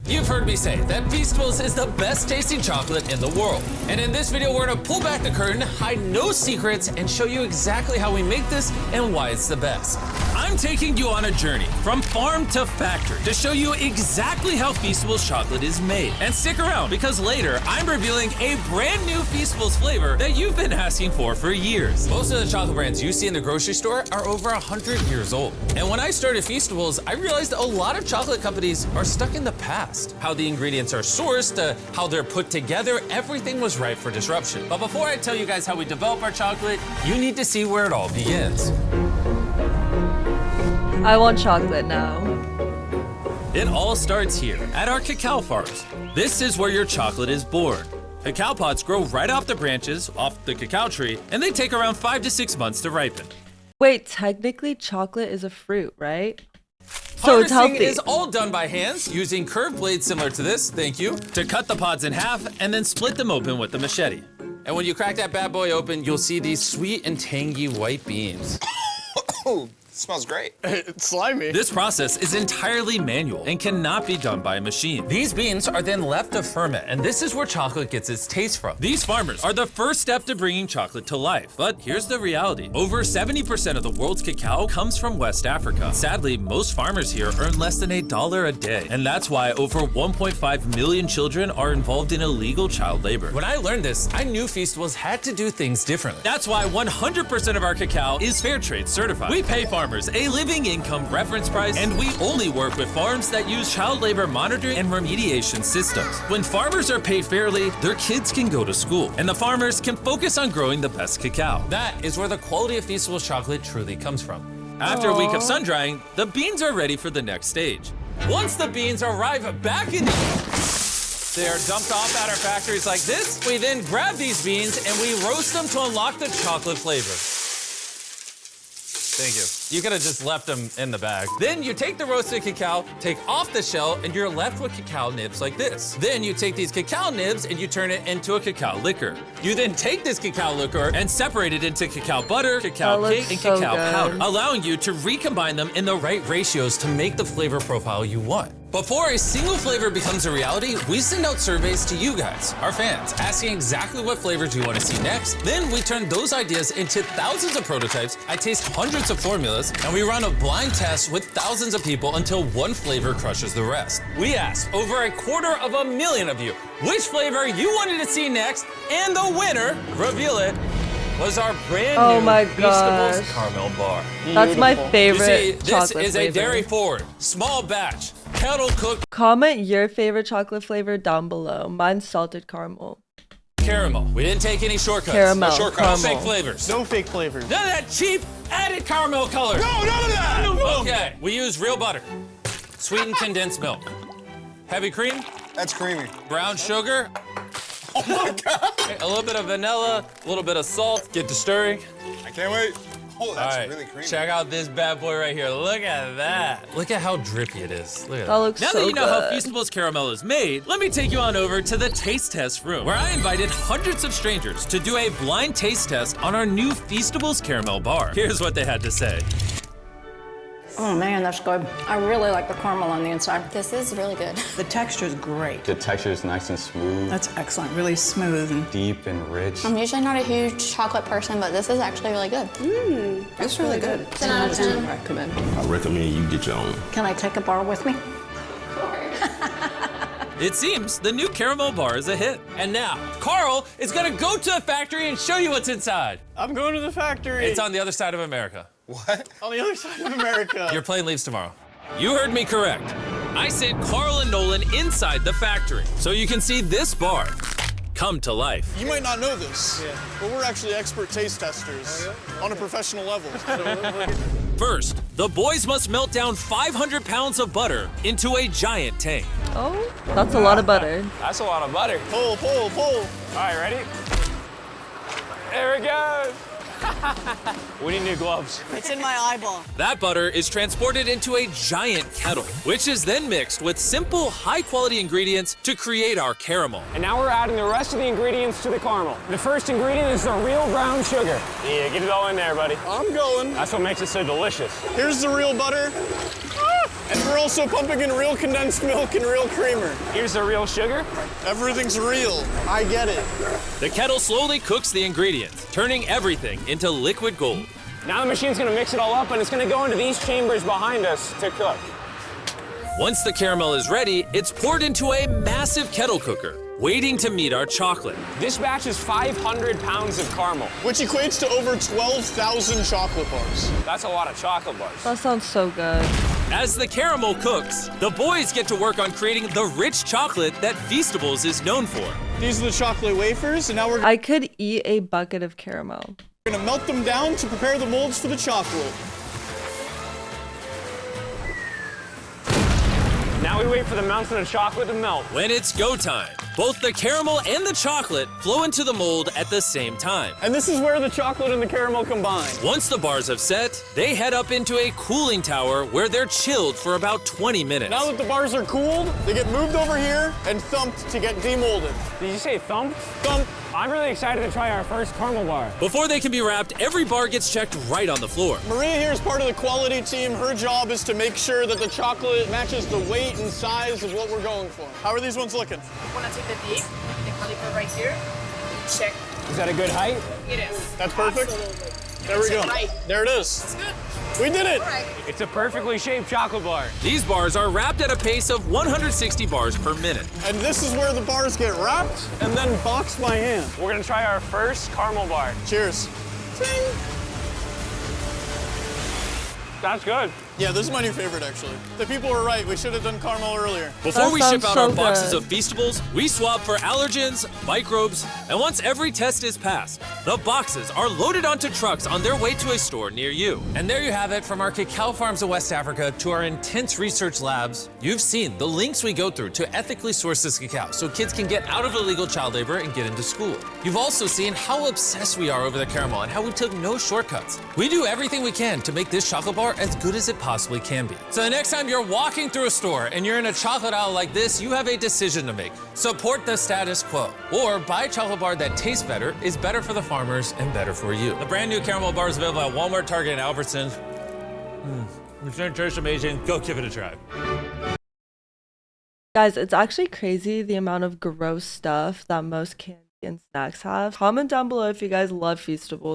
You've heard me say that Feastables is the best tasting chocolate in the world. And in this video, we're gonna pull back the curtain, hide no secrets, and show you exactly how we make this and why it's the best. I'm taking you on a journey from farm to factory to show you exactly how Feastables chocolate is made. And stick around, because later, I'm revealing a brand new Feastables flavor that you've been asking for years. Most of the chocolate brands you see in the grocery store are over 100 years old. And when I started Feastables, I realized a lot of chocolate companies are stuck in the past. How the ingredients are sourced, how they're put together, everything was ripe for disruption. But before I tell you guys how we develop our chocolate, you need to see where it all begins. I want chocolate now. It all starts here, at our cacao farms. This is where your chocolate is born. Cacao pods grow right off the branches, off the cacao tree, and they take around 5 to 6 months to ripen. Wait, technically chocolate is a fruit, right? So it's Harvesting healthy. is all done by hands, using curved blades similar to this, thank you, to cut the pods in half and then split them open with the machete. And when you crack that bad boy open, you'll see these sweet and tangy white beans. Oh, smells great. It's slimy. This process is entirely manual and cannot be done by a machine. These beans are then left to ferment, and this is where chocolate gets its taste from. These farmers are the first step to bringing chocolate to life. But here's the reality. Over 70% of the world's cacao comes from West Africa. Sadly, most farmers here earn less than $1 a day. And that's why over 1.5 million children are involved in illegal child labor. When I learned this, I knew Feastables had to do things differently. That's why 100% of our cacao is fair trade certified. We pay farmers a living income reference price, and we only work with farms that use child labor monitoring and remediation systems. When farmers are paid fairly, their kids can go to school, and the farmers can focus on growing the best cacao. That is where the quality of Feastables chocolate truly comes from. After a week of sun drying, the beans are ready for the next stage. Once the beans arrive back in they are dumped off at our factories like this. We then grab these beans and we roast them to unlock the chocolate flavor. Thank you. You could have just left them in the bag. Then you take the roasted cacao, take off the shell, and you're left with cacao nibs like this. Then you take these cacao nibs and you turn it into a cacao liquor. You then take this cacao liquor and separate it into cacao butter, cacao cake, and so cacao good. powder, allowing you to recombine them in the right ratios to make the flavor profile you want. Before a single flavor becomes a reality, we send out surveys to you guys, our fans, asking exactly what flavors you want to see next. Then we turn those ideas into thousands of prototypes. I taste hundreds of formulas, and we run a blind test with thousands of people until one flavor crushes the rest. We asked over 250,000 of you which flavor you wanted to see next, and the winner, reveal it, was our brand new Feastables caramel bar. That's my favorite You see, this chocolate is flavor. a dairy forward, small batch, kettle cooked Comment your favorite chocolate flavor down below. Mine's salted caramel. caramel. We didn't take any shortcuts. Caramel. No shortcuts. No fake flavors. No fake flavors. None of that cheap added caramel color. No, none of that! Okay, we use real butter, sweetened condensed milk, heavy cream, That's creamy. brown sugar, Oh my God. a little bit of vanilla, a little bit of salt. Get to stirring. I can't wait. Oh, that's All right, really creamy. check out this bad boy right here. Look at that. Look at how drippy it is. Look at That looks Now so that you know how good. Feastables caramel is made, let me take you on over to the taste test room, where I invited hundreds of strangers to do a blind taste test on our new Feastables caramel bar. Here's what they had to say. Oh man, that's good. I really like the caramel on the inside. This is really good. The texture is great. The texture is nice and smooth, That's excellent. Really smooth and deep and rich. I'm usually not a huge chocolate person, but this is actually really good. it's really good. 10 out of 10. Recommend. I recommend you get your own. Can I take a bar with me? It seems the new caramel bar is a hit. And now, Carl is gonna go to the factory and show you what's inside. I'm going to the factory. It's on the other side of America. What? on the other side of America. Your plane leaves tomorrow. You heard me correct. I sent Carl and Nolan inside the factory so you can see this bar come to life. You might not know this, but we're actually expert taste testers on a professional level. First, the boys must melt down 500 pounds of butter into a giant tank. Oh, that's a lot of butter. That's a lot of butter. Pull, pull, pull. All right, ready? There it goes. We need new gloves. It's in my eyeball. That butter is transported into a giant kettle, which is then mixed with simple, high-quality ingredients to create our caramel. And now we're adding the rest of the ingredients to the caramel. The first ingredient is the real brown sugar. Yeah, get it all in there, buddy. I'm going. That's what makes it so delicious. Here's the real butter. And we're also pumping in real condensed milk and real creamer. Here's the real sugar. Everything's real. I get it. The kettle slowly cooks the ingredients, turning everything into liquid gold. Now the machine's gonna mix it all up and it's gonna go into these chambers behind us to cook. Once the caramel is ready, it's poured into a massive kettle cooker, waiting to meet our chocolate. This batch is 500 pounds of caramel. Which equates to over 12,000 chocolate bars. That's a lot of chocolate bars. That sounds so good. As the caramel cooks, the boys get to work on creating the rich chocolate that Feastables is known for. These are the chocolate wafers, and now we're I could eat a bucket of caramel. gonna melt them down to prepare the molds for the chocolate. Now we wait for the mountain of chocolate to melt. When it's go time, both the caramel and the chocolate flow into the mold at the same time. And this is where the chocolate and the caramel combine. Once the bars have set, they head up into a cooling tower where they're chilled for about 20 minutes. Now that the bars are cooled, they get moved over here and thumped to get demolded. Did you say thump? Thump. I'm really excited to try our first caramel bar. Before they can be wrapped, every bar gets checked right on the floor. Maria here is part of the quality team. Her job is to make sure that the chocolate matches the weight and size of what we're going for. How are these ones looking? Want to take the dip, the caliper right here, check. Is that a good height? It is. That's perfect. Absolutely. There we go. Right. There it is. That's good. We did it. All right. It's a perfectly shaped chocolate bar. These bars are wrapped at a pace of 160 bars per minute. And this is where the bars get wrapped and then boxed by hand. We're gonna try our first caramel bar. Cheers. That's good. Yeah, this is my new favorite, actually. The people were right. We should have done caramel earlier. Before That we ship sounds out so our boxes good. of Feastables, we swab for allergens, microbes, and once every test is passed, the boxes are loaded onto trucks on their way to a store near you. And there you have it, from our cacao farms of West Africa to our intense research labs. You've seen the links we go through to ethically source this cacao so kids can get out of illegal child labor and get into school. You've also seen how obsessed we are over the caramel and how we took no shortcuts. We do everything we can to make this chocolate bar as good as it possibly can be. So the next time you're walking through a store and you're in a chocolate aisle like this, you have a decision to make. Support the status quo, or buy a chocolate bar that tastes better, is better for the farmers, and better for you. The brand new caramel bar is available at Walmart, Target, and Albertsons. It's gonna taste amazing. Go give it a try. Guys, it's actually crazy the amount of gross stuff that most candy and snacks have. Comment down below if you guys love Feastables.